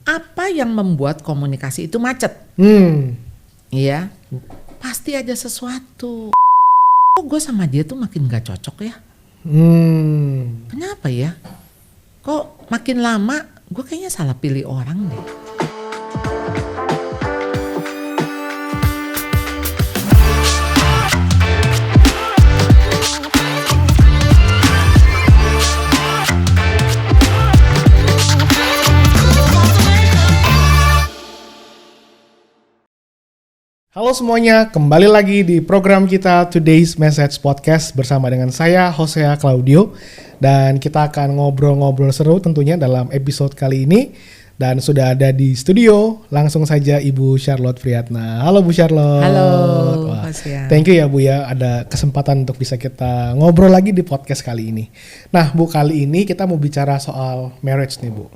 Apa yang membuat komunikasi itu macet? Iya, pasti ada sesuatu. Kok gue sama dia tuh makin gak cocok ya? Kenapa ya? Kok makin lama gue kayaknya salah pilih orang deh. Halo semuanya, kembali lagi di program kita Today's Message Podcast bersama dengan saya Hosea Claudio, dan kita akan ngobrol-ngobrol seru tentunya dalam episode kali ini. Dan sudah ada di studio langsung saja Ibu Charlotte Friatna. Halo Bu Charlotte. Halo Hosea. Thank you ya Bu ya, ada kesempatan untuk bisa kita ngobrol lagi di podcast kali ini. Nah Bu, kali ini kita mau bicara soal marriage nih Bu,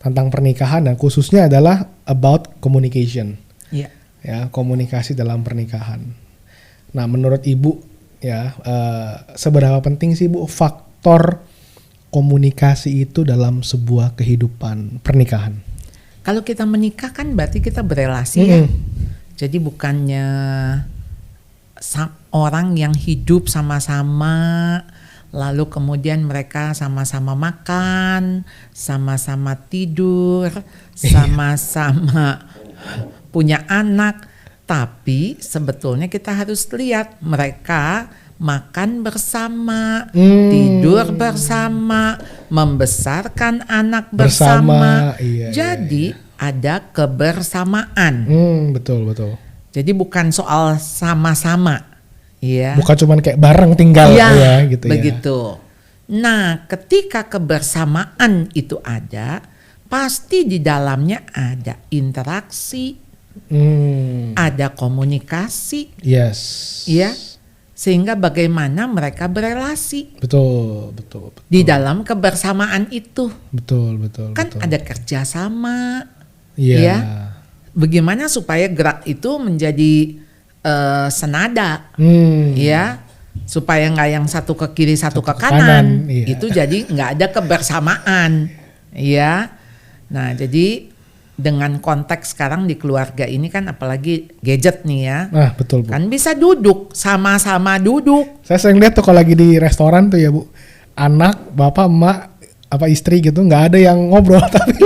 tentang pernikahan, dan khususnya adalah about communication. Iya. Ya, komunikasi dalam pernikahan. Nah, menurut Ibu ya, seberapa penting sih Bu faktor komunikasi itu dalam sebuah kehidupan pernikahan? Kalau kita menikah kan berarti kita berelasi ya. Jadi bukannya orang yang hidup sama-sama, lalu kemudian mereka sama-sama makan, sama-sama tidur, sama-sama punya anak, tapi sebetulnya kita harus lihat mereka makan bersama, tidur bersama, membesarkan anak bersama. Jadi ada kebersamaan. Betul. Jadi bukan soal sama-sama, ya. Bukan cuman kayak bareng tinggal ya gitu begitu. Ya. Nah, ketika kebersamaan itu ada, pasti di dalamnya ada interaksi. Ada komunikasi, ya, sehingga bagaimana mereka berelasi, betul. Di dalam kebersamaan itu, betul. Kan ada kerjasama, ya. Bagaimana supaya gerak itu menjadi senada, ya, supaya nggak yang satu ke kiri satu ke kanan. Itu jadi nggak ada kebersamaan, ya. Nah, jadi dengan konteks sekarang di keluarga ini kan apalagi gadget nih ya. Nah, betul Bu. Kan bisa duduk, sama-sama duduk. Saya sering lihat tuh kalau lagi di restoran tuh ya Bu, anak, bapak, emak, apa istri gitu nggak ada yang ngobrol tapi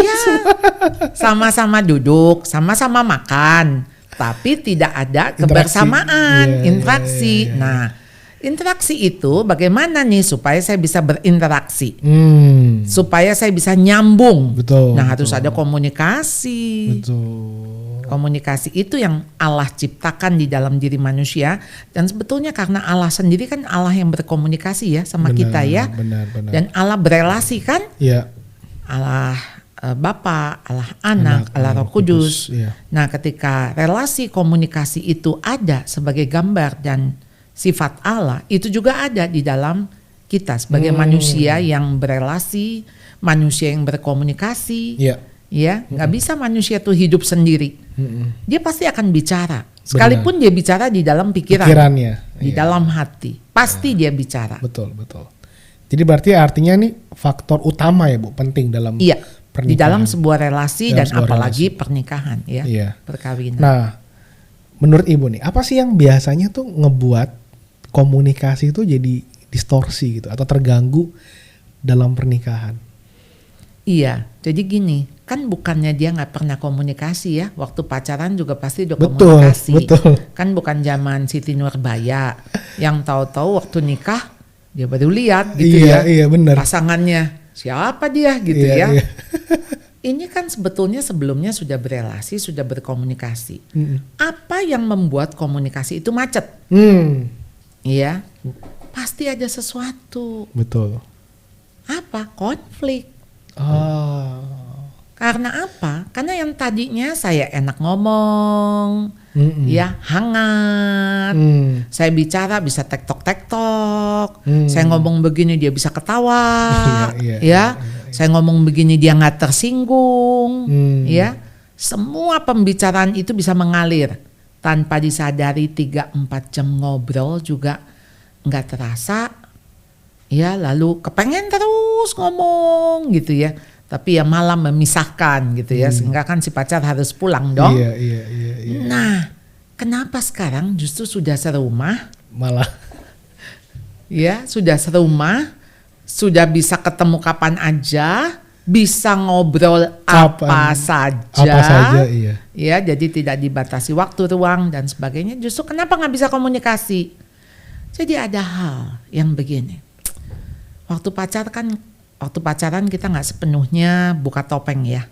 sama-sama duduk, sama-sama makan, tapi tidak ada kebersamaan, interaksi. Nah, interaksi itu bagaimana nih supaya saya bisa berinteraksi, supaya saya bisa nyambung. Harus ada komunikasi. Komunikasi itu yang Allah ciptakan di dalam diri manusia, dan sebetulnya karena Allah sendiri kan Allah yang berkomunikasi ya sama kita ya. Benar. Dan Allah berelasi kan? Iya. Allah Bapa, Allah Anak, Allah Roh Kudus. Nah, ketika relasi komunikasi itu ada sebagai gambar dan sifat Allah, itu juga ada di dalam kita sebagai manusia yang berelasi, manusia yang berkomunikasi. Ya, nggak bisa manusia tuh hidup sendiri. Dia pasti akan bicara. Sekalipun dia bicara di dalam pikirannya, di dalam hati, pasti dia bicara. Betul. Jadi berarti artinya nih faktor utama ya Bu, penting dalam pernikahan. Di dalam sebuah relasi dan apalagi pernikahan ya, perkawinan. Nah, menurut Ibu nih, apa sih yang biasanya tuh ngebuat komunikasi itu jadi distorsi gitu atau terganggu dalam pernikahan? Iya, jadi gini, kan bukannya dia nggak pernah komunikasi ya, waktu pacaran juga pasti udah komunikasi. Betul. Kan bukan zaman Siti Nurbaya yang tahu-tahu waktu nikah dia baru lihat gitu Iya, benar. Pasangannya siapa dia gitu ya. Ini kan sebetulnya sebelumnya sudah berelasi, sudah berkomunikasi. Apa yang membuat komunikasi itu macet? Iya, pasti ada sesuatu. Betul. Apa? Konflik. Karena apa? Karena yang tadinya saya enak ngomong, ya hangat. Saya bicara bisa tektok. Saya ngomong begini dia bisa ketawa, ya. Saya ngomong begini dia nggak tersinggung, ya. Semua pembicaraan itu bisa mengalir. Tanpa disadari 3-4 jam ngobrol juga nggak terasa, ya, lalu kepengen terus ngomong gitu ya. tapi ya malah memisahkan gitu ya, sehingga kan si pacar harus pulang dong. Iya. Nah, kenapa sekarang justru sudah serumah? Malah. Ya, sudah serumah, sudah bisa ketemu kapan aja, bisa ngobrol apa saja, iya. Ya, jadi tidak dibatasi waktu, ruang dan sebagainya. Justru kenapa nggak bisa komunikasi? Jadi ada hal yang begini. Waktu pacaran kita nggak sepenuhnya buka topeng ya.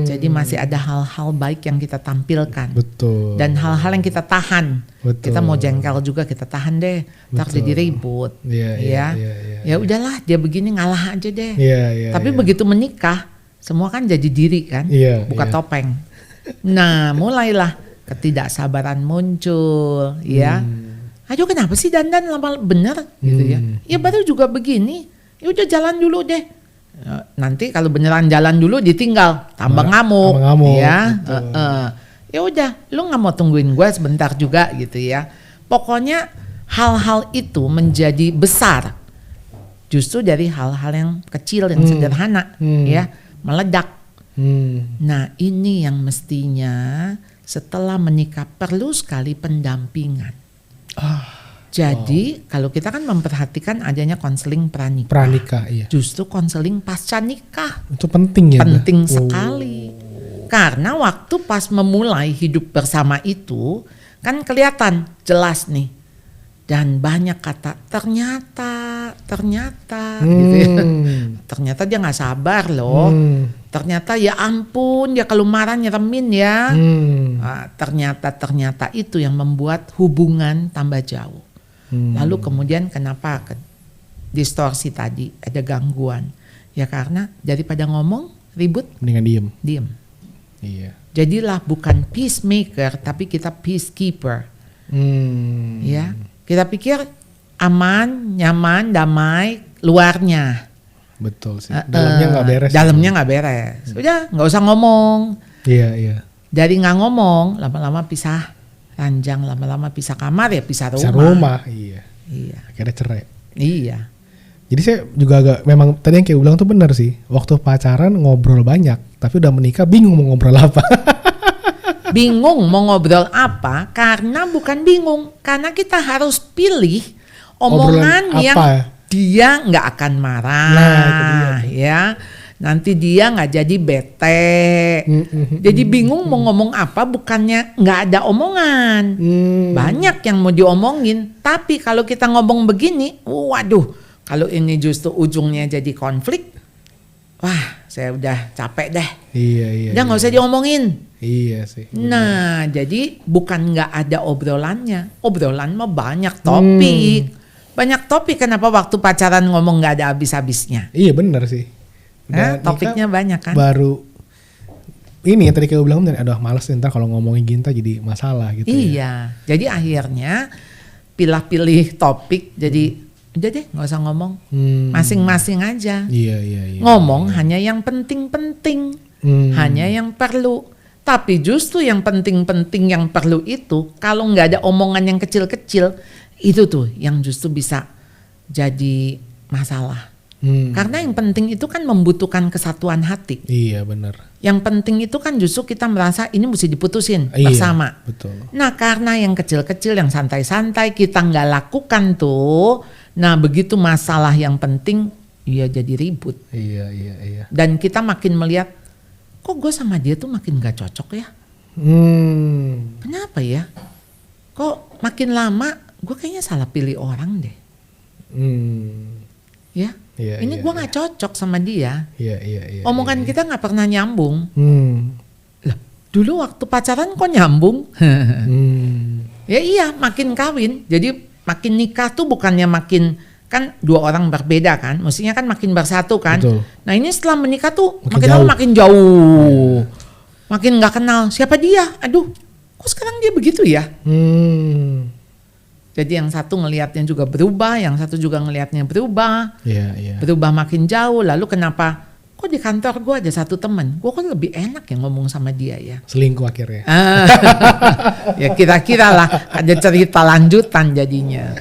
Jadi masih ada hal-hal baik yang kita tampilkan. Betul. Dan hal-hal yang kita tahan. Betul. Kita mau jengkel juga kita tahan deh. Ntar jadi ribut. Iya. Ya udahlah dia begini ngalah aja deh. Iya. Tapi begitu menikah semua kan jadi diri kan. Buka topeng. Nah mulailah ketidaksabaran muncul ya. Aduh kenapa sih dandan lama bener gitu ya. Ya baru juga begini. Ya udah jalan dulu deh. Nanti kalau beneran jalan dulu ditinggal tambah ngamuk ya. Ya udah lu nggak mau tungguin gue sebentar juga gitu ya. Pokoknya hal-hal itu menjadi besar justru dari hal-hal yang kecil yang sederhana ya meledak. Nah ini yang mestinya setelah menikah perlu sekali pendampingan. Jadi kalau kita kan memperhatikan adanya konseling pranikah, iya. Justru konseling pasca nikah itu penting ya. Penting sekali. Karena waktu pas memulai hidup bersama itu kan kelihatan jelas nih. Dan banyak kata ternyata gitu ya. Ternyata dia nggak sabar loh. Ternyata ya ampun dia kalau marah nyeremin ya. Ternyata itu yang membuat hubungan tambah jauh. Lalu kemudian kenapa distorsi tadi, ada gangguan? Ya karena daripada ngomong ribut, mendingan diem. Iya. Jadilah bukan peacemaker tapi kita peacekeeper. Ya, kita pikir aman, nyaman, damai luarnya. Betul sih. Dalamnya nggak beres. Dalamnya nggak beres. Udah nggak usah ngomong. Iya. Dari nggak ngomong, lama-lama pisah ranjang, lama-lama pisah kamar ya pisah rumah. Pisah rumah, iya. Akhirnya cerai. Iya. Jadi saya juga agak, memang tadi yang kayak bilang tuh benar sih. Waktu pacaran ngobrol banyak, tapi udah menikah bingung mau ngobrol apa. Bingung mau ngobrol apa? Karena bukan bingung, karena kita harus pilih omongan yang dia nggak akan marah. Nah, itu dia. Ya. Nanti dia nggak jadi bete, jadi bingung mau ngomong apa, bukannya nggak ada omongan, banyak yang mau diomongin. Tapi kalau kita ngomong begini, waduh, kalau ini justru ujungnya jadi konflik, wah saya udah capek deh. Iya. Udah nggak usah diomongin. Iya sih. Nah jadi bukan nggak ada obrolannya, obrolan mah banyak topik, Kenapa waktu pacaran ngomong nggak ada habis-habisnya? Iya benar sih. Topiknya banyak kan. Baru ini yang tadi kayak bilang, aduh males ntar kalau ngomongin Ginta jadi masalah gitu. Iya. Jadi akhirnya pilih-pilih topik. Jadi udah deh nggak usah ngomong. Masing-masing aja. Iya. Ngomong hanya yang penting-penting. Hanya yang perlu. Tapi justru yang penting-penting yang perlu itu kalau nggak ada omongan yang kecil-kecil itu tuh yang justru bisa jadi masalah. Karena yang penting itu kan membutuhkan kesatuan hati. Iya benar. Yang penting itu kan justru kita merasa ini mesti diputusin bersama. Betul. Nah karena yang kecil-kecil yang santai-santai kita nggak lakukan tuh. Nah begitu masalah yang penting ya jadi ribut. Iya. Dan kita makin melihat kok gue sama dia tuh makin gak cocok ya. Kenapa ya? Kok makin lama gue kayaknya salah pilih orang deh. Ya. Ini gue gak cocok sama dia. Iya. Omongan kita gak pernah nyambung. Lah, dulu waktu pacaran kok nyambung? Ya iya, makin kawin. Jadi makin nikah tuh bukannya makin, kan dua orang berbeda kan. Mestinya kan makin bersatu kan. Betul. Nah ini setelah menikah tuh makin jauh. Makin jauh. Makin gak kenal siapa dia. Aduh, kok sekarang dia begitu ya? Jadi yang satu ngelihatnya juga berubah, yang satu juga ngelihatnya berubah. Iya. Berubah makin jauh. Lalu kenapa? Kok di kantor gue ada satu teman, gue kok lebih enak ya ngomong sama dia ya. Selingkuh akhirnya. Ya kira-kira lah ada cerita lanjutan jadinya.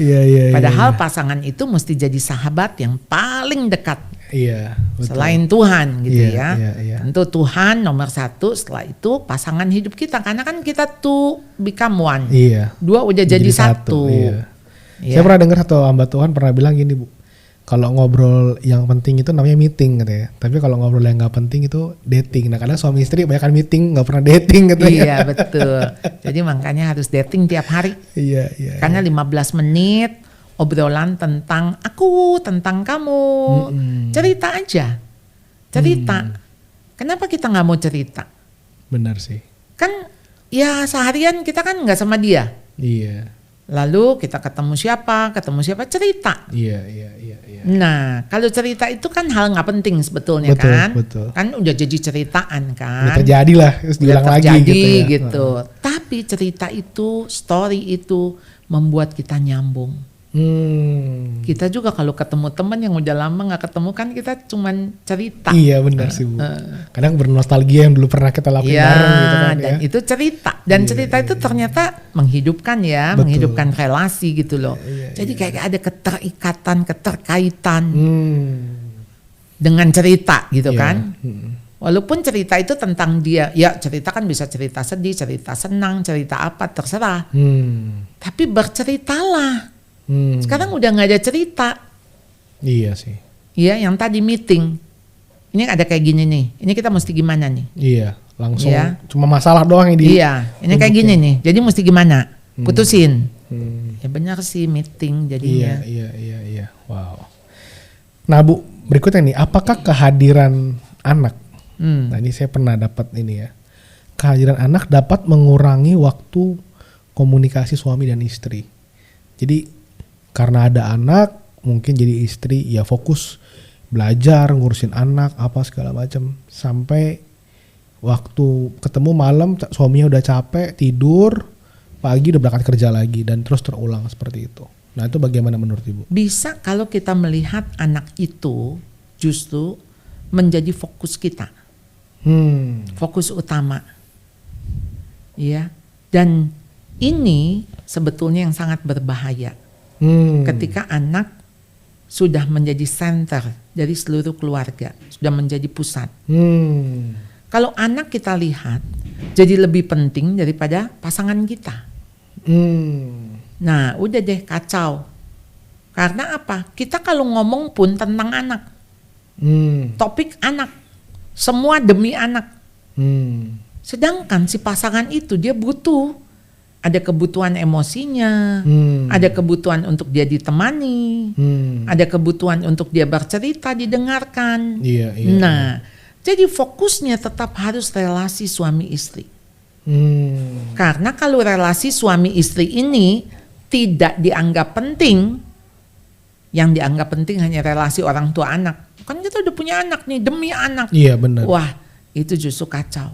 Iya. Padahal pasangan itu mesti jadi sahabat yang paling dekat. Iya, betul. Selain Tuhan gitu Iya, ya. iya. Tentu Tuhan nomor satu, setelah itu pasangan hidup kita. Karena kan kita tuh become one. Iya. Dua udah jadi satu. Iya. Iya. Saya pernah dengar satu hamba Tuhan pernah bilang gini, Bu. Kalau ngobrol yang penting itu namanya meeting katanya. Tapi kalau ngobrol yang nggak penting itu dating. Nah kadang suami istri banyak meeting nggak pernah dating katanya. Iya betul. Jadi makanya harus dating tiap hari. Iya. Karena 15 menit obrolan tentang aku, tentang kamu. Cerita aja. Cerita. Kenapa kita nggak mau cerita? Benar sih. Kan ya seharian kita kan nggak sama dia. Iya. Lalu kita ketemu siapa cerita. Iya. Nah kalau cerita itu kan hal nggak penting sebetulnya. Betul. Kan udah jadi ceritaan kan. Udah terjadi lah, terus diulang lagi gitu. Tapi cerita itu, story itu membuat kita nyambung. Kita juga kalau ketemu teman yang udah lama nggak ketemu kan kita cuman cerita. Iya benar sih Bu. Kadang bernostalgia yang dulu pernah kita lakuin bareng gitu kan. Dan itu cerita. Dan cerita itu ternyata menghidupkan ya, menghidupkan relasi gitu loh. Jadi kayak ada keterkaitan dengan cerita gitu kan. Walaupun cerita itu tentang dia, ya cerita kan bisa cerita sedih, cerita senang, cerita apa terserah. Tapi berceritalah. Sekarang udah nggak ada cerita. Iya sih. Iya, yang tadi meeting. Ini ada kayak gini nih. Ini kita mesti gimana nih? Iya, langsung cuma masalah doang yang di. Iya, ini kayak gini nih. Jadi mesti gimana? Putusin. Ya benar sih meeting jadinya. Iya. Wow. Nah Bu, berikutnya nih, apakah kehadiran anak? Nah ini saya pernah dapat ini ya. Kehadiran anak dapat mengurangi waktu komunikasi suami dan istri. Jadi karena ada anak, mungkin jadi istri ya fokus belajar, ngurusin anak, apa segala macam. Sampai waktu ketemu malam, suaminya udah capek, tidur, pagi udah berangkat kerja lagi, dan terus terulang seperti itu. Nah itu bagaimana menurut Ibu? Bisa kalau kita melihat anak itu justru menjadi fokus kita. Fokus utama. Ya. Dan ini sebetulnya yang sangat berbahaya. Ketika anak sudah menjadi center dari seluruh keluarga, sudah menjadi pusat. Kalau anak kita lihat jadi lebih penting daripada pasangan kita. Nah udah deh kacau. Karena apa? Kita kalau ngomong pun tentang anak. Topik anak. Semua demi anak. Sedangkan si pasangan itu dia butuh. Ada kebutuhan emosinya, ada kebutuhan untuk dia ditemani, ada kebutuhan untuk dia bercerita, didengarkan. Iya. Nah, jadi fokusnya tetap harus relasi suami istri. Karena kalau relasi suami istri ini tidak dianggap penting, yang dianggap penting hanya relasi orang tua anak. Kan kita udah punya anak nih, demi anak. Iya benar. Wah, itu justru kacau.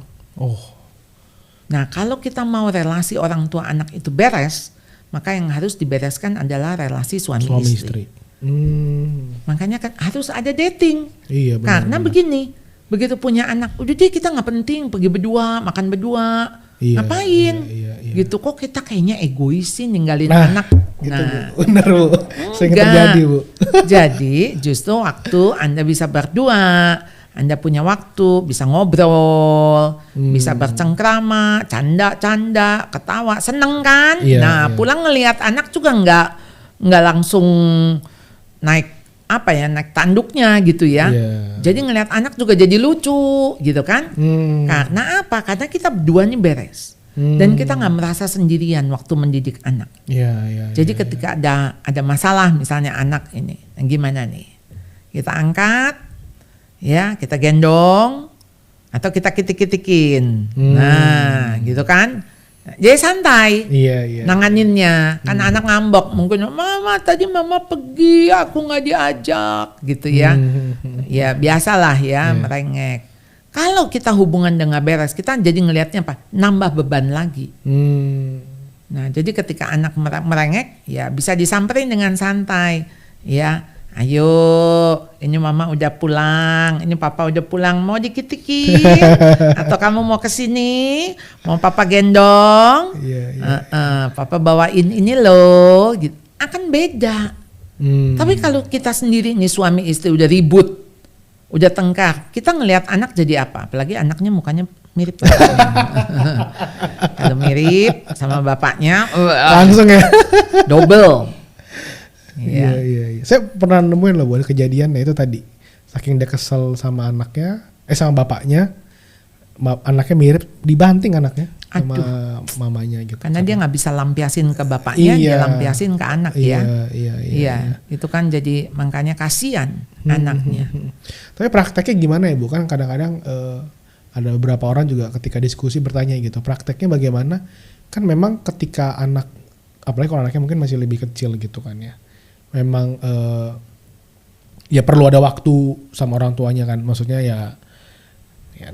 Nah kalau kita mau relasi orang tua anak itu beres, maka yang harus dibereskan adalah relasi suami istri. Makanya kan harus ada dating. Iya, benar, karena begini, begitu punya anak, udah deh kita nggak penting pergi berdua, makan berdua, ngapain? Iya. Gitu kok kita kayaknya egois sih ninggalin anak. Gitu, Bu. Benar Bu, sering terjadi Bu. Jadi justru waktu Anda bisa berdua, Anda punya waktu, bisa ngobrol, bisa bercengkrama, canda-canda, ketawa, seneng kan? Pulang ngelihat anak juga nggak langsung naik tanduknya gitu ya. Jadi ngelihat anak juga jadi lucu gitu kan? Karena apa? Karena kita berdua nih beres. Dan kita nggak merasa sendirian waktu mendidik anak. Jadi ketika ada masalah misalnya anak ini, gimana nih? Kita angkat. Ya, kita gendong atau kita kitik-kitikin. Nah, gitu kan. Jadi santai. Iya. Nanganinnya. Kan anak ngambek, mungkin mama tadi mama pergi, aku nggak diajak, gitu ya. Ya biasalah ya, merengek. Kalau kita hubungan dengan beres, kita jadi ngelihatnya apa? Nambah beban lagi. Nah, jadi ketika anak merengek, ya bisa disamperin dengan santai, ya. Ayo, ini mama udah pulang, ini papa udah pulang, mau dikitikin atau kamu mau kesini, mau papa gendong, papa bawain ini loh, gitu. Akan beda. Tapi kalau kita sendiri nih suami istri udah ribut, udah tengkar, kita ngelihat anak jadi apa? Apalagi anaknya mukanya mirip bapaknya. Kalau mirip sama bapaknya, langsung ya. double. Iya. Saya pernah nemuin loh buat kejadian itu tadi. Saking dia kesel sama anaknya, sama bapaknya, anaknya mirip, dibanting anaknya sama mamanya gitu. Karena dia nggak bisa lampiasin ke bapaknya, dia lampiasin ke anak ya. Iya. Itu kan jadi makanya kasihan anaknya. Tapi prakteknya gimana ya Bu? Kan kadang-kadang ada beberapa orang juga ketika diskusi bertanya gitu, prakteknya bagaimana? Kan memang ketika anak, apalagi kalau anaknya mungkin masih lebih kecil gitu kan ya, memang ya perlu ada waktu sama orang tuanya kan, maksudnya ya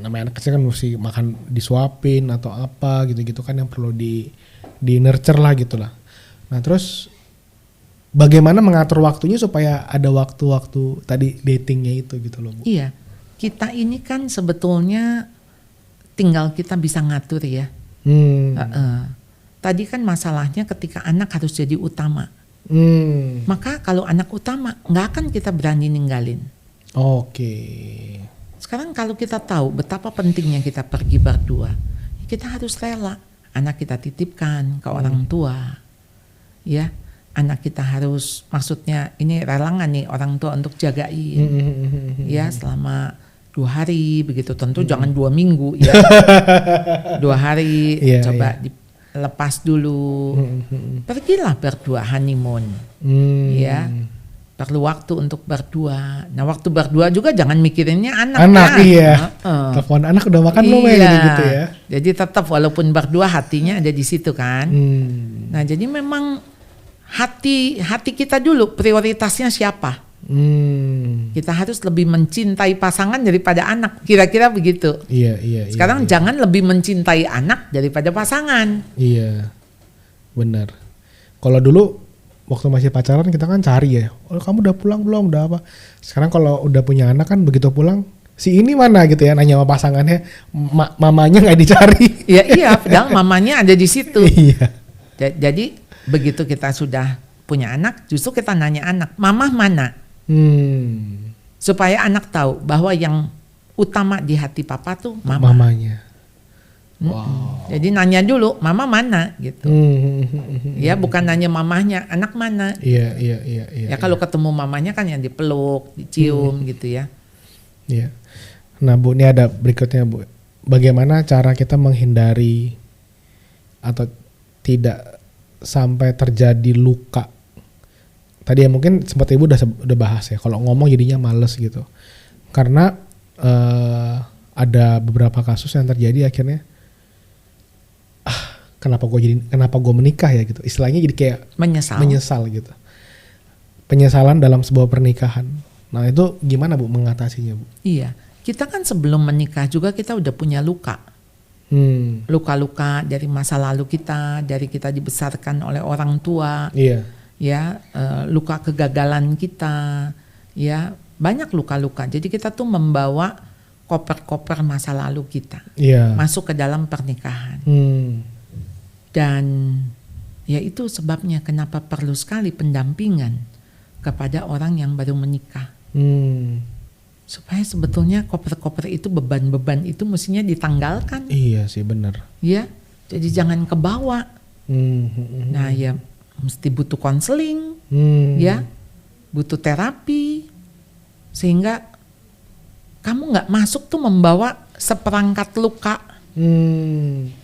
namanya anak kecil kan mesti makan disuapin atau apa gitu-gitu kan yang perlu di nurture lah gitu lah. Nah terus bagaimana mengatur waktunya supaya ada waktu-waktu tadi datingnya itu gitu loh Bu? Iya, kita ini kan sebetulnya tinggal kita bisa ngatur ya. Tadi kan masalahnya ketika anak harus jadi utama. Maka kalau anak utama nggak akan kita berani ninggalin. Oke. Sekarang kalau kita tahu betapa pentingnya kita pergi berdua, kita harus rela anak kita titipkan ke orang tua, ya. Anak kita harus, maksudnya ini rela nggak nih orang tua untuk jagain, ya selama 2 hari begitu, tentu jangan 2 minggu ya. 2 hari coba dilepas dulu, pergilah berdua honeymoon, ya. Perlu waktu untuk berdua. Nah waktu berdua juga jangan mikirinnya anak ya. Iya. Telepon anak udah makan belum ya gitu ya. Jadi tetap walaupun berdua hatinya ada di situ kan. Nah jadi memang hati kita dulu prioritasnya siapa. Kita harus lebih mencintai pasangan daripada anak. Kira-kira begitu. Iya. Sekarang jangan lebih mencintai anak daripada pasangan. Iya. Benar. Kalau dulu waktu masih pacaran kita kan cari ya, oh kamu udah pulang belum, udah apa. Sekarang kalau udah punya anak kan begitu pulang, si ini mana gitu ya, nanya sama pasangannya, mamanya nggak dicari. Iya, padahal mamanya ada di situ. Iya. Jadi begitu kita sudah punya anak, justru kita nanya anak, mama mana? Supaya anak tahu bahwa yang utama di hati papa tuh mamanya. Wow. Jadi nanya dulu mama mana gitu. Ya bukan nanya mamahnya, anak mana. Iya. Ya kalau ketemu mamanya kan yang dipeluk, dicium gitu ya. Iya. Nah Bu, ini ada berikutnya Bu. Bagaimana cara kita menghindari atau tidak sampai terjadi luka? Tadi ya mungkin sempat Ibu udah bahas ya. Kalau ngomong jadinya males gitu. Karena ada beberapa kasus yang terjadi akhirnya. Kenapa gue menikah ya gitu, istilahnya jadi kayak menyesal gitu, penyesalan dalam sebuah pernikahan. Nah itu gimana Bu mengatasinya Bu? Iya, kita kan sebelum menikah juga kita udah punya luka, luka-luka dari masa lalu kita, dari kita dibesarkan oleh orang tua, ya luka kegagalan kita, ya banyak luka-luka. Jadi kita tuh membawa koper-koper masa lalu kita masuk ke dalam pernikahan. Dan ya itu sebabnya kenapa perlu sekali pendampingan kepada orang yang baru menikah. Supaya sebetulnya koper-koper itu, beban-beban itu mestinya ditanggalkan. Iya sih benar. Ya, jadi jangan kebawa. Nah ya mesti butuh konseling, ya butuh terapi. Sehingga kamu gak masuk tuh membawa seperangkat luka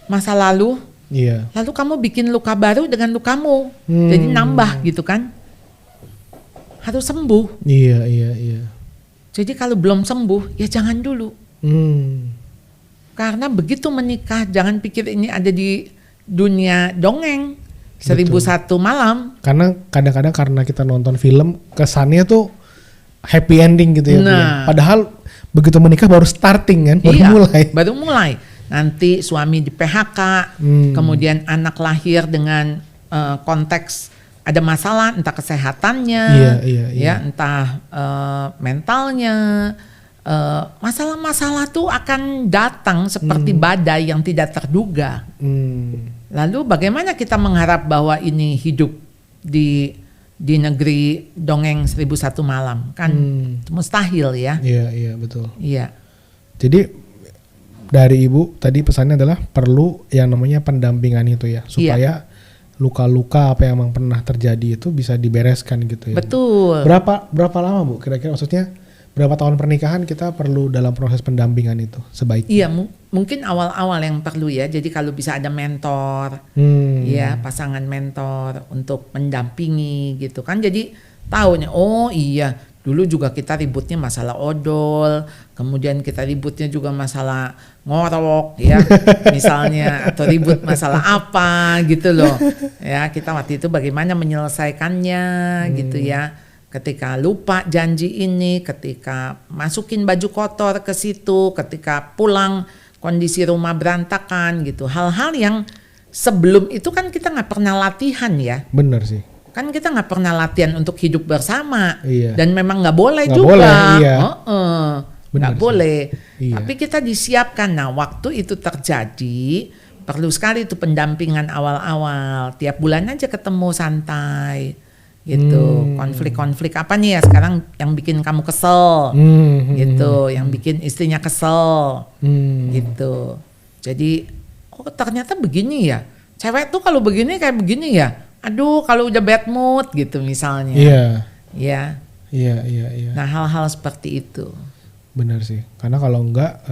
masa lalu. Iya. Lalu kamu bikin luka baru dengan lukamu, jadi nambah gitu kan. Harus sembuh. Iya. Jadi kalau belum sembuh, ya jangan dulu. Karena begitu menikah, jangan pikir ini ada di dunia dongeng, 1001 malam. Karena kadang-kadang karena kita nonton film, kesannya tuh happy ending gitu ya. Nah. Padahal begitu menikah baru starting kan, baru mulai. Nanti suami di PHK, kemudian anak lahir dengan konteks ada masalah, entah kesehatannya, ya entah mentalnya. Masalah-masalah tuh akan datang seperti badai yang tidak terduga. Lalu bagaimana kita mengharap bahwa ini hidup di di negeri dongeng 1001 malam kan itu mustahil ya. Iya betul. Iya. Jadi dari Ibu tadi pesannya adalah perlu yang namanya pendampingan itu ya, supaya luka-luka apa yang memang pernah terjadi itu bisa dibereskan gitu ya. Betul. Berapa lama Bu kira-kira, maksudnya berapa tahun pernikahan kita perlu dalam proses pendampingan itu sebaiknya? Iya, mungkin awal-awal yang perlu ya. Jadi kalau bisa ada mentor, ya pasangan mentor untuk mendampingi gitu kan. Jadi tahunya, oh iya dulu juga kita ributnya masalah odol, kemudian kita ributnya juga masalah ngorok ya, misalnya, atau ribut masalah apa gitu loh. Ya kita waktu itu bagaimana menyelesaikannya gitu ya. Ketika lupa janji ini, ketika masukin baju kotor ke situ, ketika pulang kondisi rumah berantakan gitu. Hal-hal yang sebelum itu kan kita nggak pernah latihan ya. Bener sih. Kan kita nggak pernah latihan untuk hidup bersama. Iya. Dan memang nggak boleh Nggak juga. boleh, iya. Nggak boleh. Iya. Tapi kita disiapkan. Nah waktu itu terjadi, perlu sekali itu pendampingan awal-awal. Tiap bulan aja ketemu santai. Gitu, konflik-konflik apa nih ya sekarang yang bikin kamu kesel, gitu, yang bikin istrinya kesel, gitu. Jadi, oh ternyata begini ya, cewek tuh kalau begini kayak begini ya, aduh kalau udah bad mood gitu misalnya. Iya. Nah hal-hal seperti itu. Benar sih, karena kalau enggak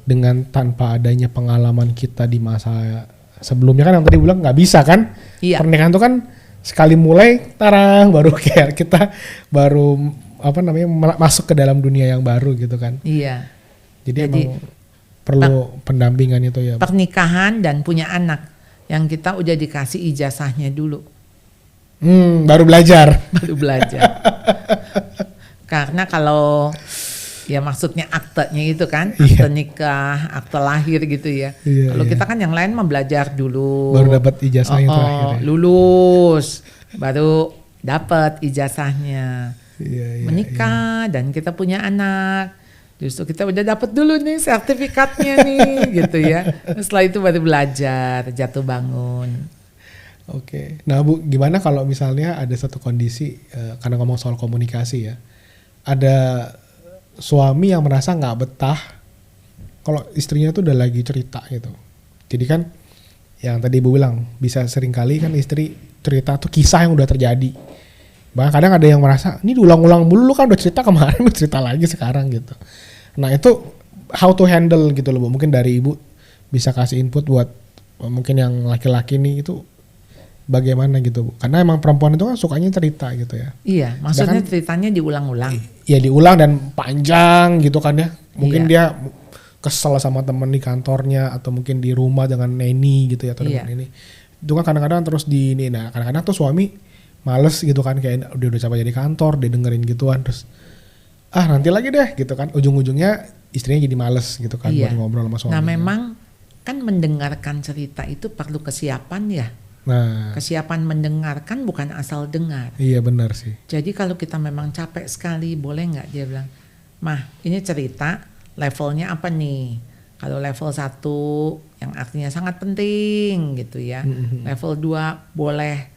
dengan tanpa adanya pengalaman kita di masa sebelumnya kan yang tadi bilang nggak bisa kan, pernikahan tuh kan sekali mulai tarang baru kayak kita baru masuk ke dalam dunia yang baru gitu kan. Iya. Jadi emang perlu pendampingan itu ya. Pernikahan dan punya anak yang kita udah dikasih ijazahnya dulu. Baru belajar. Baru belajar. Karena kalau ya maksudnya aktenya itu kan, akte nikah, akte lahir gitu ya. Kalau kita kan yang lain mah belajar dulu. Baru dapat ijazahnya terakhir ya. Lulus, baru dapat ijazahnya. Menikah dan kita punya anak. Justru kita udah dapat dulu nih sertifikatnya nih gitu ya. Setelah itu baru belajar, jatuh bangun. Oke. Nah Bu, gimana kalau misalnya ada satu kondisi, karena ngomong soal komunikasi ya. Ada suami yang merasa nggak betah kalau istrinya tuh udah lagi cerita gitu. Jadi kan yang tadi Ibu bilang bisa sering kali kan istri cerita tuh kisah yang udah terjadi. Bahkan kadang ada yang merasa ini diulang-ulang mulu, lu kan udah cerita kemarin, lu cerita lagi sekarang gitu. Nah itu how to handle gitu loh Bu. Mungkin dari Ibu bisa kasih input buat mungkin yang laki-laki nih itu bagaimana gitu Bu. Karena emang perempuan itu kan sukanya cerita gitu ya. Iya, maksudnya ceritanya diulang-ulang. Ya diulang dan panjang gitu kan ya. Mungkin dia kesel sama temen di kantornya atau mungkin di rumah dengan neni gitu ya atau dengan ini. Itu kan kadang-kadang terus di ini. Nah kadang-kadang tuh suami males gitu kan, kayak udah capek jadi kantor, dia dengerin gituan terus nanti lagi deh gitu kan. Ujung-ujungnya istrinya jadi males gitu kan buat ngobrol sama suaminya. Nah memang kan mendengarkan cerita itu perlu kesiapan ya. Nah, kesiapan mendengarkan bukan asal dengar. Iya benar sih. Jadi kalau kita memang capek sekali, boleh nggak dia bilang, Mah ini cerita levelnya apa nih? Kalau level 1 yang artinya sangat penting gitu ya. Level 2 boleh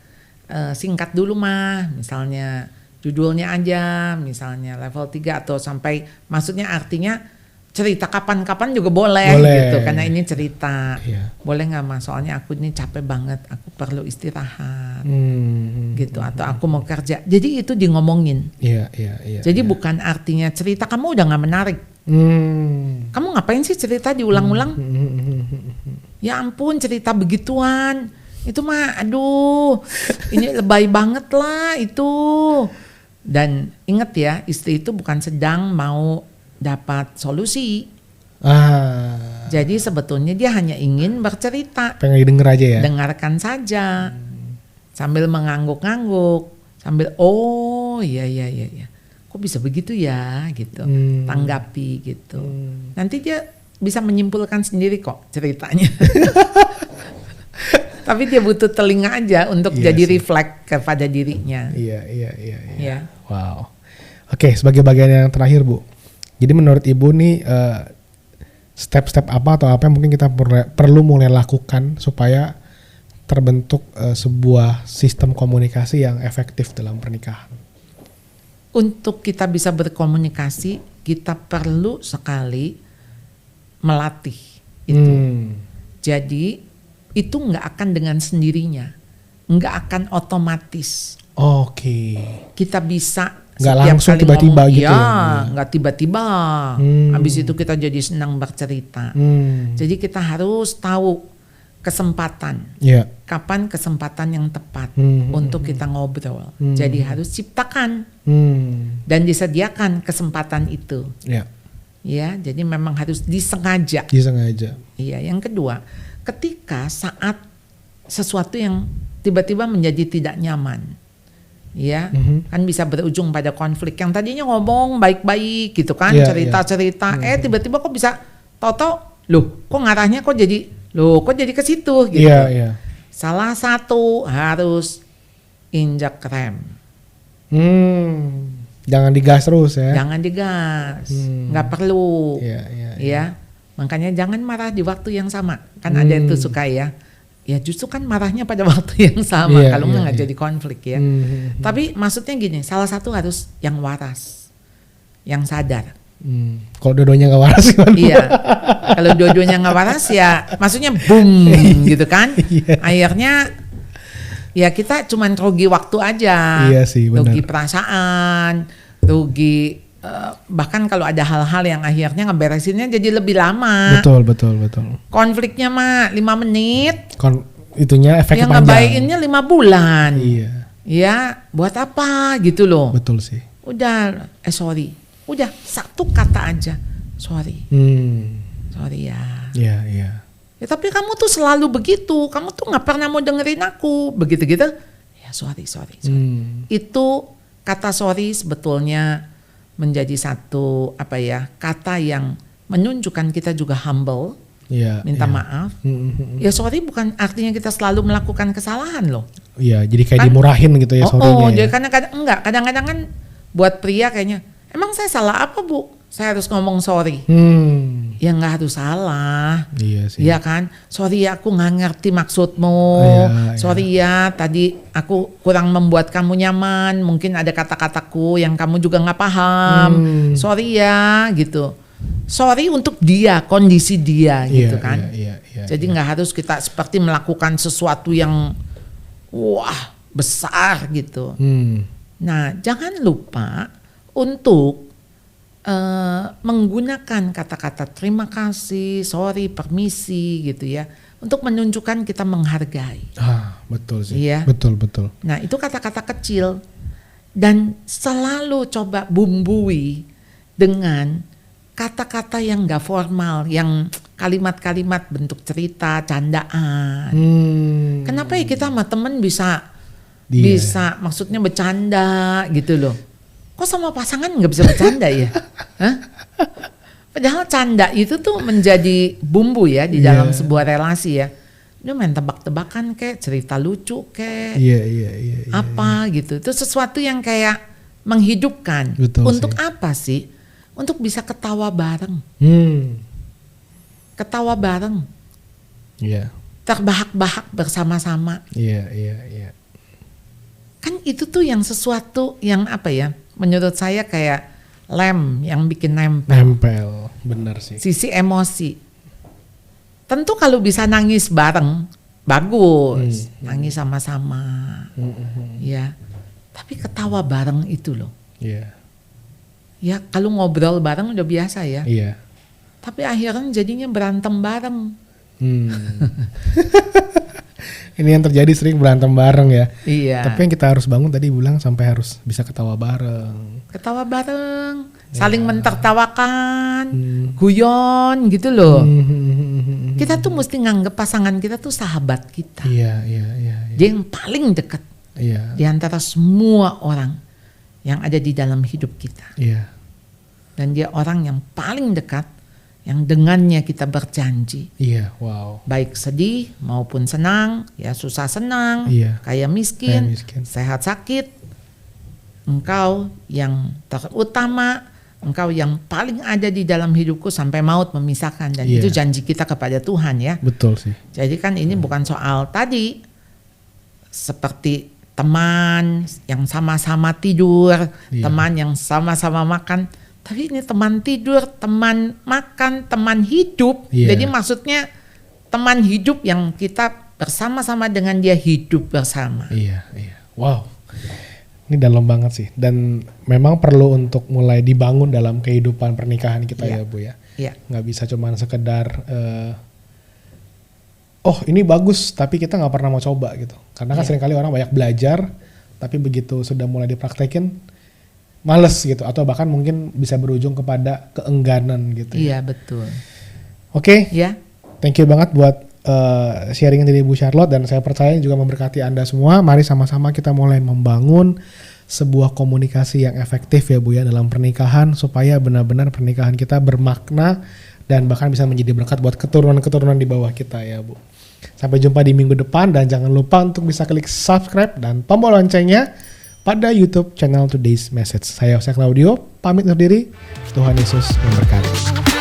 singkat dulu Mah, misalnya judulnya aja, misalnya level 3 atau sampai maksudnya artinya cerita kapan-kapan juga boleh gitu karena ini cerita. Boleh nggak Mas, soalnya aku ini capek banget, aku perlu istirahat gitu, atau aku mau kerja. Jadi itu di ngomongin. Jadi bukan artinya cerita kamu udah nggak menarik. Kamu ngapain sih cerita diulang-ulang? Ya ampun cerita begituan itu mah aduh ini lebay banget lah itu. Dan ingat ya, istri itu bukan sedang mau dapat solusi. Jadi sebetulnya dia hanya ingin bercerita. Pengen denger aja ya. Dengarkan saja. Sambil mengangguk-angguk, sambil oh iya. Kok bisa begitu ya gitu. Tanggapi gitu. Nanti dia bisa menyimpulkan sendiri kok ceritanya. Tapi dia butuh telinga aja untuk jadi reflect kepada dirinya. Iya. Wow. Oke, sebagai bagian yang terakhir Bu. Jadi menurut Ibu nih step-step apa atau apa yang mungkin kita perlu mulai lakukan supaya terbentuk sebuah sistem komunikasi yang efektif dalam pernikahan? Untuk kita bisa berkomunikasi, kita perlu sekali melatih itu. Jadi itu nggak akan dengan sendirinya, nggak akan otomatis. Oke. Kita bisa nggak langsung tiba-tiba ngomong, gitu ya, nggak tiba-tiba. Habis itu kita jadi senang bercerita. Jadi kita harus tahu kesempatan, kapan kesempatan yang tepat untuk kita ngobrol. Jadi harus ciptakan dan disediakan kesempatan itu. Ya, jadi memang harus disengaja. Iya, yang kedua, ketika saat sesuatu yang tiba-tiba menjadi tidak nyaman. Ya, kan bisa berujung pada konflik. Yang tadinya ngomong baik-baik gitu kan, cerita-cerita, tiba-tiba kok bisa tahu-tahu, loh, kok ngarahnya kok jadi ke situ gitu. Salah satu harus injak rem. Jangan digas terus ya. Jangan digas, nggak perlu. Ya, makanya jangan marah di waktu yang sama. Kan ada itu suka ya. Ya justru kan marahnya pada waktu yang sama, kalau nggak jadi konflik ya. Tapi maksudnya gini, salah satu harus yang waras, yang sadar. Kalau dua-duanya nggak waras gimana? Iya, kalau dua-duanya nggak waras ya, maksudnya boom gitu kan. Akhirnya ya kita cuman rugi waktu aja, rugi perasaan, rugi. Bahkan kalau ada hal-hal yang akhirnya ngeberesinnya jadi lebih lama. Betul. Konfliknya mah 5 menit. Itunya efeknya panjang. Yang ngebaikinnya 5 bulan. Ya, buat apa gitu loh. Betul sih. Udah, sorry. Udah, satu kata aja. Sorry. Sorry ya. Iya. Ya tapi kamu tuh selalu begitu. Kamu tuh gak pernah mau dengerin aku. Begitu gitu. Ya sorry. Itu kata sorry sebetulnya menjadi satu kata yang menunjukkan kita juga humble, minta maaf. Ya sorry bukan artinya kita selalu melakukan kesalahan loh. Iya, jadi kayak dimurahin gitu ya sorry-nya. Jadi kadang-kadang kan buat pria kayaknya, emang saya salah apa Bu? Saya harus ngomong sorry. Ya nggak harus salah. Iya sih. Iya kan? Sorry ya aku nggak ngerti maksudmu. Sorry ya tadi aku kurang membuat kamu nyaman. Mungkin ada kata-kataku yang kamu juga nggak paham. Sorry ya gitu. Sorry untuk dia, kondisi dia gitu kan. Jadi nggak harus kita seperti melakukan sesuatu yang wah besar gitu. Nah jangan lupa untuk menggunakan kata-kata terima kasih, sorry, permisi gitu ya, untuk menunjukkan kita menghargai. Betul sih. Iya. Betul. Nah itu kata-kata kecil dan selalu coba bumbui dengan kata-kata yang gak formal, yang kalimat-kalimat bentuk cerita, candaan. Kenapa ya kita sama temen bisa maksudnya bercanda gitu loh. Kok sama pasangan nggak bisa bercanda ya? Padahal canda itu tuh menjadi bumbu ya di dalam sebuah relasi ya. Dia main tebak-tebakan kayak cerita lucu kayak apa gitu. Itu sesuatu yang kayak menghidupkan. Betul untuk sih. Apa sih? Untuk bisa ketawa bareng. Ketawa bareng. Terbahak-bahak bersama-sama. Kan itu tuh yang sesuatu yang menurut saya kayak lem yang bikin nempel. Benar sih. Sisi emosi. Tentu kalau bisa nangis bareng, bagus. Nangis sama-sama. Ya. Tapi ketawa bareng itu loh. Ya kalau ngobrol bareng udah biasa ya. Tapi akhirnya jadinya berantem bareng. Ini yang terjadi sering berantem bareng ya. Iya. Tapi yang kita harus bangun tadi bilang sampai harus bisa ketawa bareng. Saling mentertawakan, guyon gitu loh. Kita tuh mesti nganggep pasangan kita tuh sahabat kita. Iya. Dia yang paling dekat di antara semua orang yang ada di dalam hidup kita. Dan dia orang yang paling dekat, yang dengannya kita berjanji. Baik sedih maupun senang, ya susah senang, kaya miskin, sehat sakit. Engkau yang terutama, engkau yang paling ada di dalam hidupku sampai maut memisahkan. Dan itu janji kita kepada Tuhan ya. Betul sih. Jadi kan ini bukan soal tadi seperti teman yang sama-sama tidur, teman yang sama-sama makan. Tapi ini teman tidur, teman makan, teman hidup. Jadi maksudnya teman hidup yang kita bersama-sama dengan dia hidup bersama. Iya. Wow. Ini dalam banget sih. Dan memang perlu untuk mulai dibangun dalam kehidupan pernikahan kita ya Bu ya. Iya. Nggak bisa cuman sekedar oh ini bagus tapi kita nggak pernah mau coba gitu. Karena kan seringkali orang banyak belajar tapi begitu sudah mulai dipraktekin males gitu. Atau bahkan mungkin bisa berujung kepada keengganan gitu. Iya betul. Oke. Ya. Thank you banget buat sharing dari Bu Charlotte, dan saya percaya juga memberkati Anda semua. Mari sama-sama kita mulai membangun sebuah komunikasi yang efektif ya Bu ya dalam pernikahan, supaya benar-benar pernikahan kita bermakna dan bahkan bisa menjadi berkat buat keturunan-keturunan di bawah kita ya Bu. Sampai jumpa di minggu depan, dan jangan lupa untuk bisa klik subscribe dan tombol loncengnya pada YouTube channel Today's Message. Saya Jose Claudio, pamit undur diri. Tuhan Yesus memberkati.